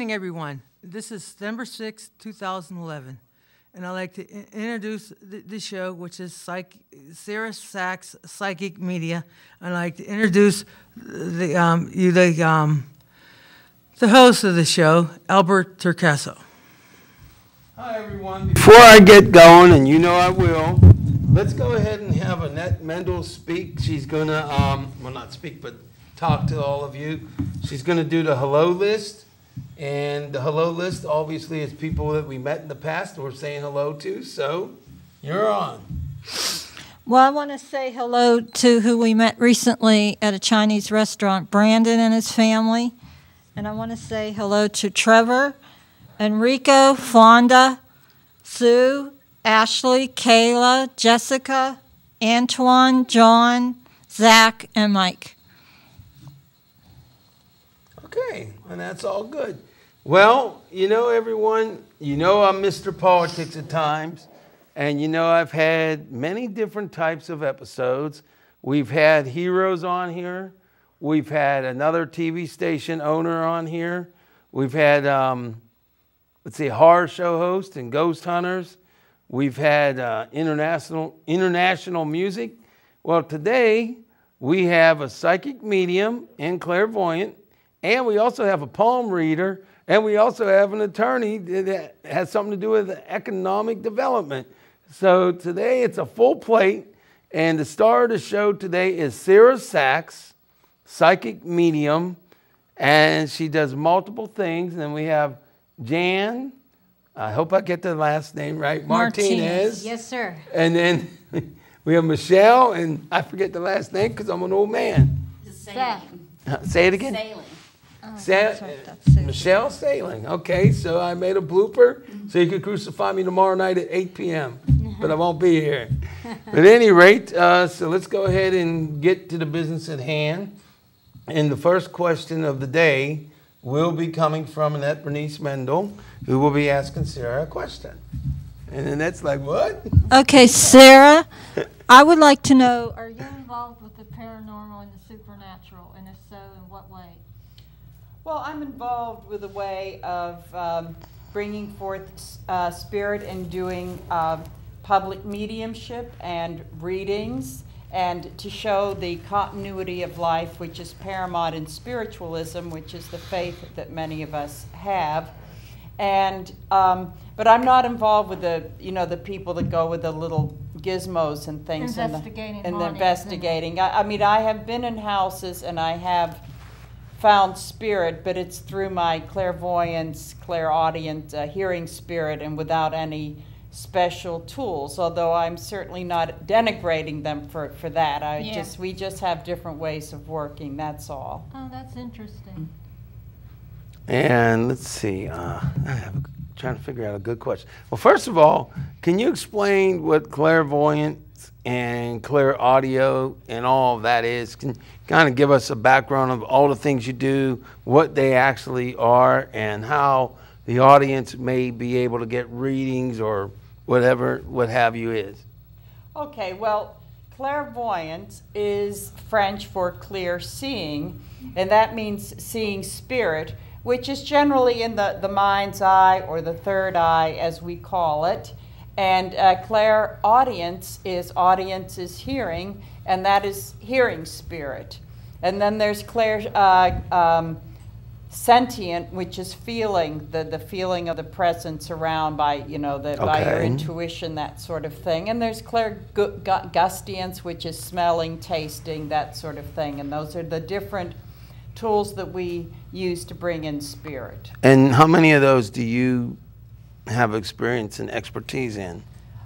morning, everyone. This is September 6, 2011, and I'd like to introduce the show, which is SARA SACHS Psychic Media. I'd like to introduce the host of the show, Albert Torcaso. Hi, everyone. Before I get going, and you know I will, let's go ahead and have Annette Mendel speak. She's going to, well, not speak, but talk to all of you. She's going to do the hello list. And the hello list, obviously, is people that we met in the past and we're saying hello to. So, you're on. Well, I want to say hello to who we met recently at a Chinese restaurant, Brandon and his family. And I want to say hello to Trevor, Enrico, Fonda, Sue, Ashley, Kayla, Jessica, Antoine, John, Zach, and Mike. Okay, and that's all good. Well, you know, everyone, you know I'm Mr. Politics at times, and you know I've had many different types of episodes. We've had heroes on here. We've had another TV station owner on here. We've had, let's see, horror show host and ghost hunters. We've had international music. Well, today we have a psychic medium and clairvoyant, and we also have a palm reader, and we also have an attorney that has something to do with economic development. So today it's a full plate, and the star of the show today is SARA SACHS, psychic medium, and she does multiple things. And then we have Jan, I hope I get the last name right, Martinez. Yes, sir. And then we have Michelle, and I forget the last name because I'm an old man. Sailing. Say it again. Sailing. Michelle Sailing. Okay, so I made a blooper so you could crucify me tomorrow night at 8 p.m. But I won't be here. But at any rate, so let's go ahead and get to the business at hand. And the first question of the day will be coming from Annette Bernice Mendel, who will be asking Sarah a question. And then that's like, what? Okay, Sarah, I would like to know, are you involved with the paranormal and the supernatural, and if so, in what way? Well, I'm involved with a way of bringing forth spirit and doing public mediumship and readings, and to show the continuity of life, which is paramount in spiritualism, which is the faith that many of us have. And but I'm not involved with the the people that go with the little gizmos and things Investigating. I mean, I have been in houses and I have found spirit, but it's through my clairvoyance, clairaudient hearing spirit, and without any special tools, although I'm certainly not denigrating them for that. We just have different ways of working, that's all. Oh, that's interesting. And let's see, trying to figure out a good question. Well, first of all, can you explain what clairvoyance and clairaudio and all of that is? Can you kind of give us a background of all the things you do, what they actually are, and how the audience may be able to get readings or whatever, what have you is? Okay, well, clairvoyance is French for clear seeing, and that means seeing spirit, which is generally in the mind's eye or the third eye, as we call it. And clairaudience is hearing, and that is hearing spirit. And then there's sentient, which is feeling, the feeling of the presence around by, by your intuition, that sort of thing. And there's clairgustience, which is smelling, tasting, that sort of thing. And those are the different tools that we use to bring in spirit. And how many of those do you have experience and expertise in?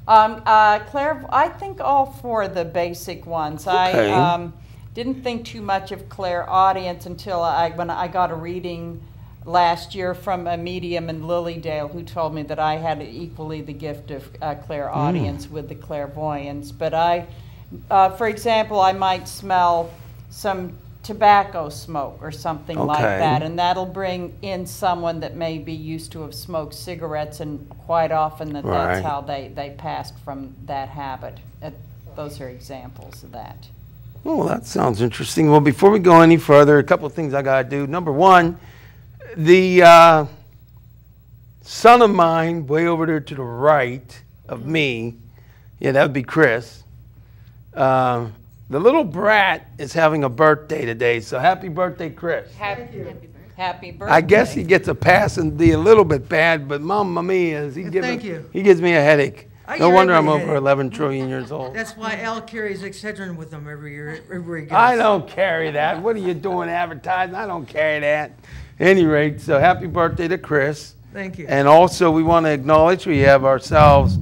I think all four of the basic ones. Okay. I didn't think too much of clairaudience until when I got a reading last year from a medium in Lilydale who told me that I had equally the gift of clairaudience with the clairvoyance. But for example, I might smell some tobacco smoke or something like that, and that'll bring in someone that may be used to have smoked cigarettes, and quite often that's how they passed from that habit. Those are examples of that. Oh, that sounds interesting. Well, before we go any further, a couple of things I got to do. Number one, the son of mine, way over there to the right of me, yeah, that would be Chris. The little brat is having a birthday today, so happy birthday, Chris. Happy birthday. I guess he gets a pass and be a little bit bad, but Mamma Mia, he gives me a headache. No wonder I'm over 11 trillion years old. That's why Al carries Excedrin with him every year, everywhere he goes. I don't carry that. What are you doing advertising? I don't carry that. Any rate, so happy birthday to Chris. Thank you. And also we want to acknowledge we have ourselves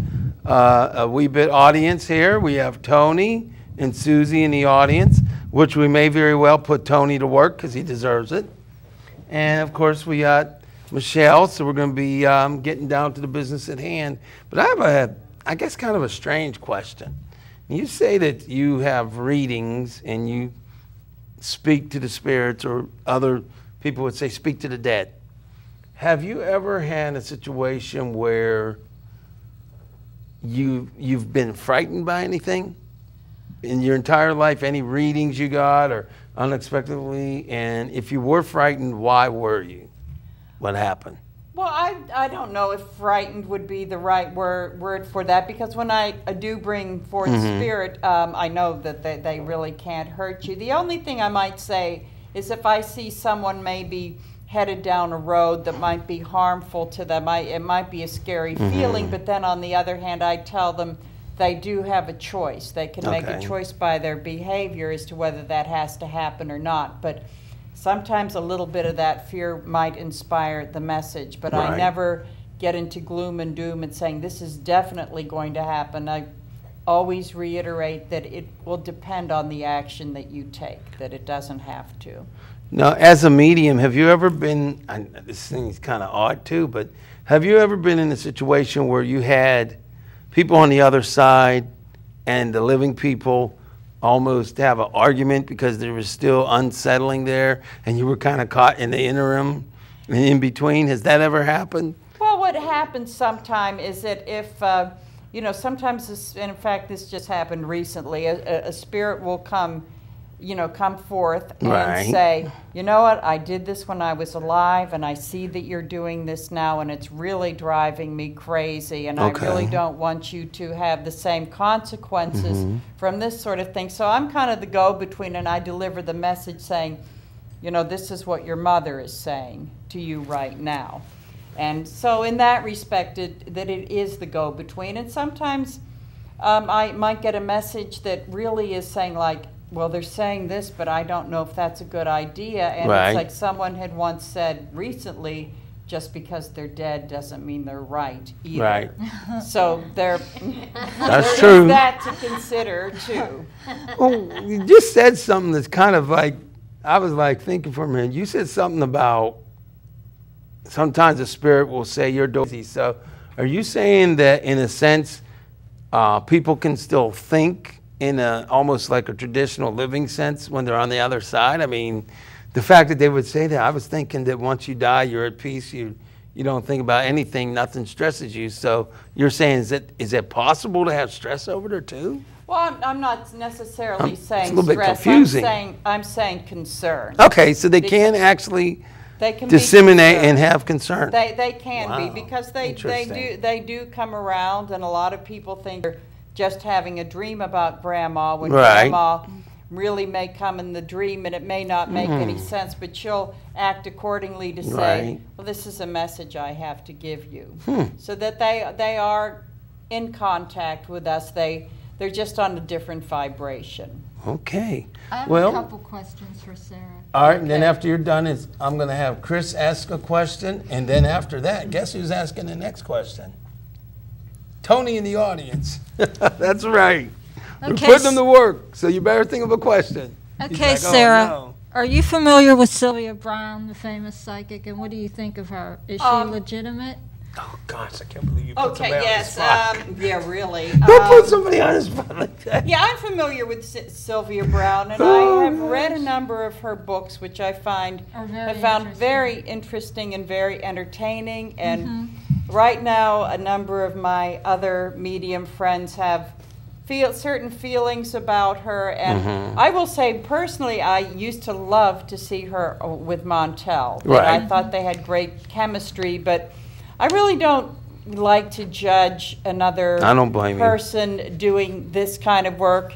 a wee bit audience here. We have Tony and Susie in the audience, which we may very well put Tony to work because he deserves it. And of course we got Michelle, so we're going to be getting down to the business at hand. But I have I guess kind of a strange question. You say that you have readings and you speak to the spirits, or other people would say speak to the dead. Have you ever had a situation where you've been frightened by anything in your entire life? Any readings you got or unexpectedly? And if you were frightened, why were you? What happened? Well, I don't know if frightened would be the right word for that, because when I do bring forth spirit, I know that they really can't hurt you. The only thing I might say is if I see someone maybe headed down a road that might be harmful to them, it might be a scary feeling, but then on the other hand, I tell them they do have a choice. They can make a choice by their behavior as to whether that has to happen or not. But sometimes a little bit of that fear might inspire the message, but I never get into gloom and doom and saying this is definitely going to happen. I always reiterate that it will depend on the action that you take, that it doesn't have to. Now, as a medium, have you ever been, this thing's kind of odd too, but have you ever been in a situation where you had people on the other side and the living people almost have an argument because there was still unsettling there and you were kind of caught in the interim and in between? Has that ever happened? Well, what happens sometime is that if, you know, sometimes this, and in fact this just happened recently, a spirit will come forth and say, you know what, I did this when I was alive and I see that you're doing this now and it's really driving me crazy and I really don't want you to have the same consequences from this sort of thing. So I'm kind of the go-between, and I deliver the message saying, you know, this is what your mother is saying to you right now. And so in that respect, that it is the go-between. And sometimes I might get a message that really is saying like, well, they're saying this, but I don't know if that's a good idea. And it's like someone had once said recently, just because they're dead doesn't mean they're right either. So there's true. that to consider too. Well, you just said something that's kind of like, I was like thinking for a minute. You said something about sometimes the spirit will say you're dozy. So are you saying that in a sense people can still think in almost like a traditional living sense when they're on the other side? I mean, the fact that they would say that, I was thinking that once you die, you're at peace, you don't think about anything, nothing stresses you. So you're saying, is it possible to have stress over there too? Well, I'm not necessarily saying it's a little stress. bit confusing. I'm saying concern. Okay, so they can actually disseminate and have concern. They can be, because they do come around, and a lot of people think they're just having a dream about Grandma when Grandma really may come in the dream, and it may not make any sense, but she'll act accordingly to say, well, this is a message I have to give you. So that they are in contact with us. They're just on a different vibration. Okay. I have a couple questions for Sarah. All right, and then after you're done, I'm going to have Chris ask a question, and then after that, guess who's asking the next question? Tony in the audience. That's right. We're putting them to work, so you better think of a question. Okay, Sarah, are you familiar with Sylvia Browne, the famous psychic, and what do you think of her? Is she legitimate? Oh, gosh, I can't believe you put somebody on the spot. Yeah, really. Don't put somebody on the spot like that. Yeah, I'm familiar with Sylvia Browne, and I have read a number of her books, which I found very interesting and very entertaining. And right now, a number of my other medium friends have certain feelings about her. And I will say, personally, I used to love to see her with Montel. I thought they had great chemistry, but I really don't like to judge another I don't blame you. person doing this kind of work,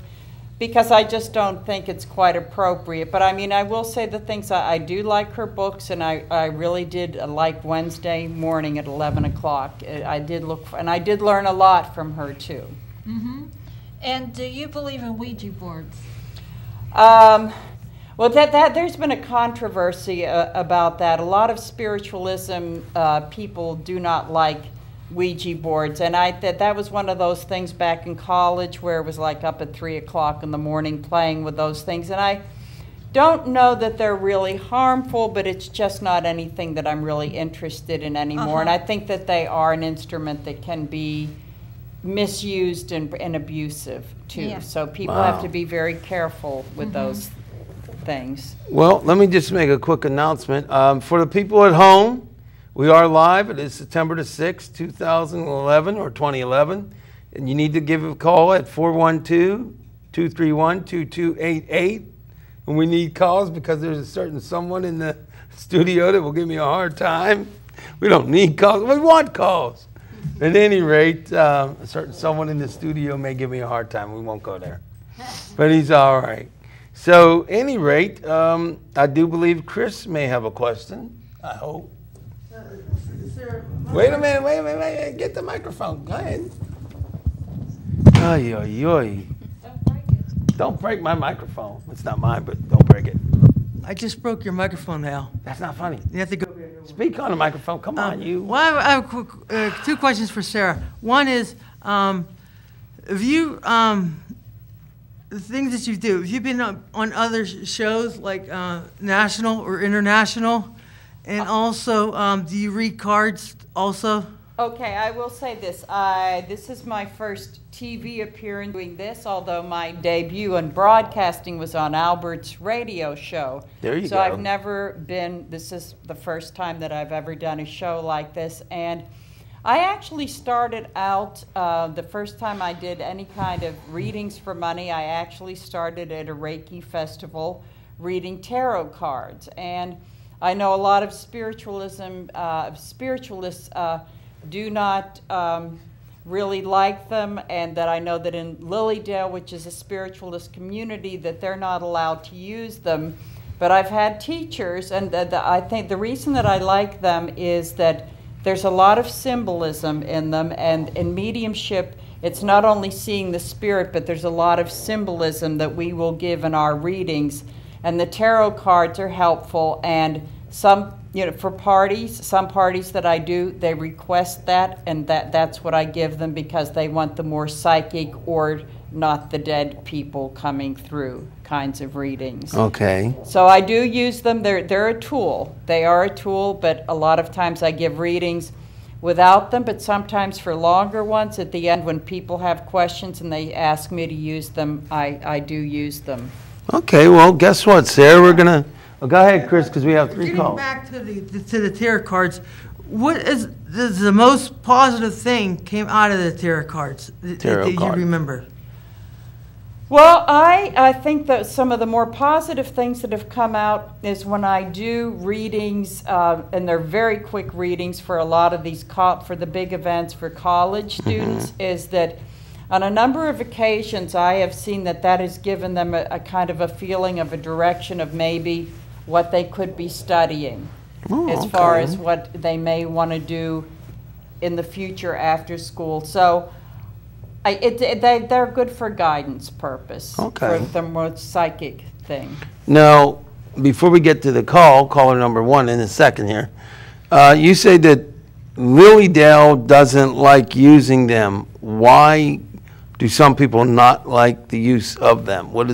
because I just don't think it's quite appropriate. But I mean, I will say the things I do like her books, and I really did like Wednesday morning at 11 o'clock. I did look for, and I did learn a lot from her too. Mm-hmm. And do you believe in Ouija boards? Well, there's been a controversy about that. A lot of spiritualism people do not like Ouija boards, and that was one of those things back in college where it was like up at 3 o'clock in the morning playing with those things. And I don't know that they're really harmful, but it's just not anything that I'm really interested in anymore. And I think that they are an instrument that can be misused and abusive too. Yeah. So people have to be very careful with those things. Well, let me just make a quick announcement. For the people at home, we are live. It is September the 6th, 2011 or 2011. And you need to give a call at 412-231-2288. And we need calls because there's a certain someone in the studio that will give me a hard time. We don't need calls. We want calls. At any rate, a certain someone in the studio may give me a hard time. We won't go there. But he's all right. So, any rate, I do believe Chris may have a question. I hope. Wait a minute. Get the microphone. Go ahead. Ay, ay, ay. Don't break my microphone. It's not mine, but don't break it. I just broke your microphone, Al. That's not funny. You have to go. Speak on the microphone. Come on, you. Well, I have two questions for Sarah. One is, if you, the things that you do, have you been on other shows like national or international? And also, do you read cards also? Okay, I will say this. This is my first TV appearance doing this, although my debut in broadcasting was on Albert's radio show. There you go. So I've never been, this is the first time that I've ever done a show like this. And I actually started out, the first time I did any kind of readings for money, I actually started at a Reiki festival reading tarot cards. And I know a lot of spiritualists do not really like them, and that I know that in Lilydale, which is a spiritualist community, that they're not allowed to use them. But I've had teachers, and I think the reason that I like them is that there's a lot of symbolism in them, and in mediumship, it's not only seeing the spirit, but there's a lot of symbolism that we will give in our readings. And the tarot cards are helpful, and some, for parties, some parties that I do, they request that, and that's what I give them because they want the more psychic or not the dead people coming through kinds of readings. Okay. So I do use them. They're a tool. They are a tool, but a lot of times I give readings without them, but sometimes for longer ones at the end when people have questions and they ask me to use them, I do use them. Okay, well, guess what, Sarah? We're going to... Oh, go ahead, Chris, because we have three calls. Getting back to the tarot cards, what is the most positive thing came out of the tarot cards that you remember? Well, I think that some of the more positive things that have come out is when I do readings, and they're very quick readings for a lot of these, for the big events for college students, is that on a number of occasions I have seen that has given them a kind of a feeling of a direction of maybe what they could be studying, as far as what they may want to do in the future after school. So they're good for guidance purpose, for the more psychic thing. Now, before we get to the caller number one in a second here, you say that Lilydale doesn't like using them. Why do some people not like the use of them? What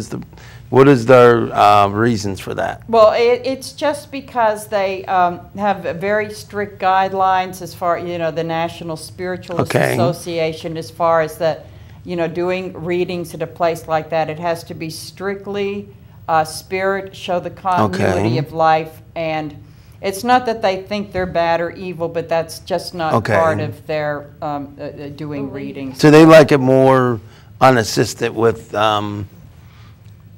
is their reasons for that? Well, it's just because they have very strict guidelines as far, the National Spiritualist Association, as far as that, doing readings at a place like that, it has to be strictly spirit, show the continuity of life, and it's not that they think they're bad or evil, but that's just not part of their doing readings. So they like it more unassisted with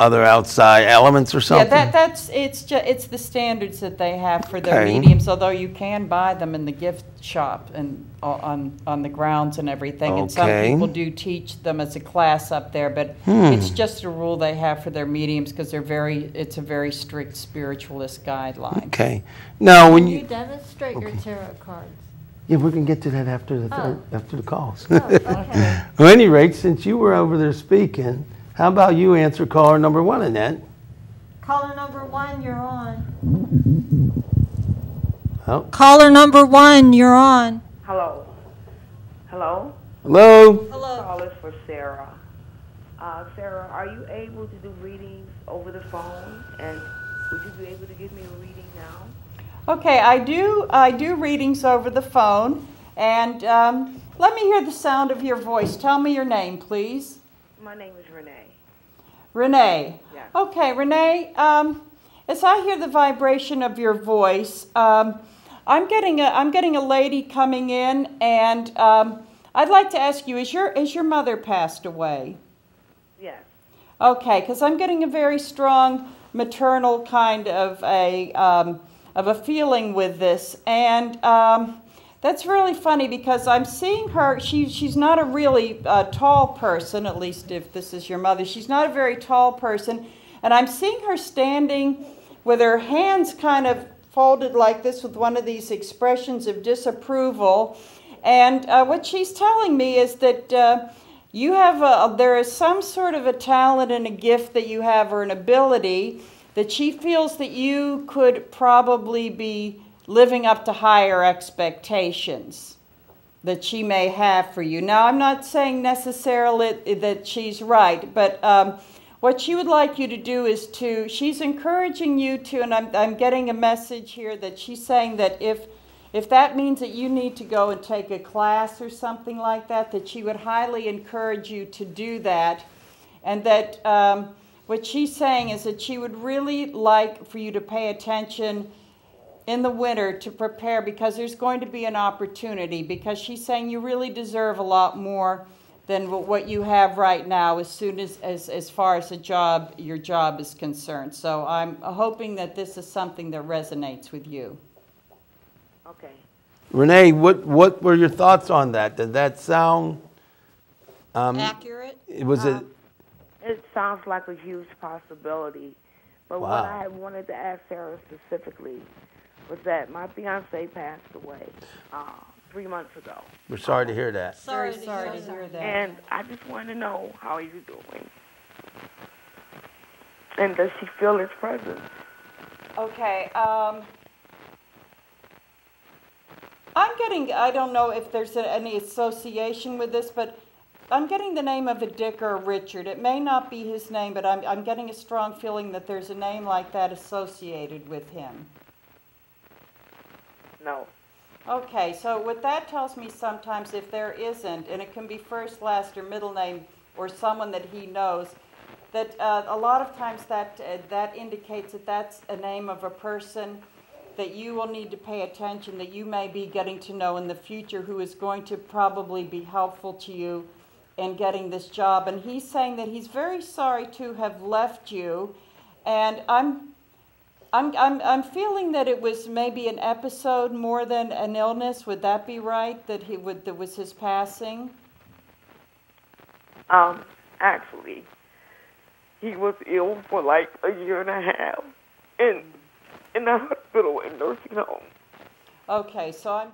other outside elements or something? Yeah, it's the standards that they have for their Okay. mediums. Although you can buy them in the gift shop and on the grounds and everything. And some Okay. people do teach them as a class up there, but it's just a rule they have for their mediums because it's a very strict spiritualist guideline. Okay. Now, when Can you you, demonstrate your tarot cards? yeah, we can get to that after the calls. Oh, okay. At any rate, since you were over there speaking, how about you answer caller number 1, Annette? Caller number 1, you're on. Oh. Caller number 1, you're on. Hello. Hello? Hello? Hello. Call is for Sarah. Sarah, are you able to do readings over the phone? And would you be able to give me a reading now? Okay, I do readings over the phone, and let me hear the sound of your voice. Tell me your name, please. My name is Renee. Renee. Yes. Okay, Renee. As I hear the vibration of your voice, I'm getting a lady coming in, and I'd like to ask you: Is your mother passed away? Yes. Okay, because I'm getting a very strong maternal kind of a feeling with this, and that's really funny because I'm seeing her. She's not a really tall person, at least if this is your mother. She's not a very tall person, and I'm seeing her standing with her hands kind of folded like this with one of these expressions of disapproval. And what she's telling me is that you have there is some sort of a talent and a gift that you have, or an ability that she feels that you could probably be living up to higher expectations that she may have for you. Now, I'm not saying necessarily that she's right, but what she would like you to do is she's encouraging you to, and I'm getting a message here that she's saying that if that means that you need to go and take a class or something like that, that she would highly encourage you to do that, and that what she's saying is that she would really like for you to pay attention in the winter to prepare, because there's going to be an opportunity, because she's saying you really deserve a lot more than what you have right now as far as your job is concerned. So I'm hoping that this is something that resonates with you. Okay. Renee, what were your thoughts on that? Did that sound Accurate? Was it? It sounds like a huge possibility. But Wow. what I wanted to ask Sarah specifically was that my fiance passed away 3 months ago. We're sorry to hear that. Very sorry to hear that. And I just want to know, how are you doing? And does she feel his presence? Okay. I don't know if there's any association with this, but I'm getting the name of a Dick or a Richard. It may not be his name, but I'm getting a strong feeling that there's a name like that associated with him. No. Okay, so what that tells me, sometimes if there isn't, and it can be first, last, or middle name, or someone that he knows, that a lot of times that indicates that that's a name of a person that you will need to pay attention, that you may be getting to know in the future, who is going to probably be helpful to you in getting this job. And he's saying that he's very sorry to have left you, and I'm feeling that it was maybe an episode more than an illness. Would that be right? That was his passing? Actually, he was ill for like a year and a half in the hospital and nursing home. Okay, so I'm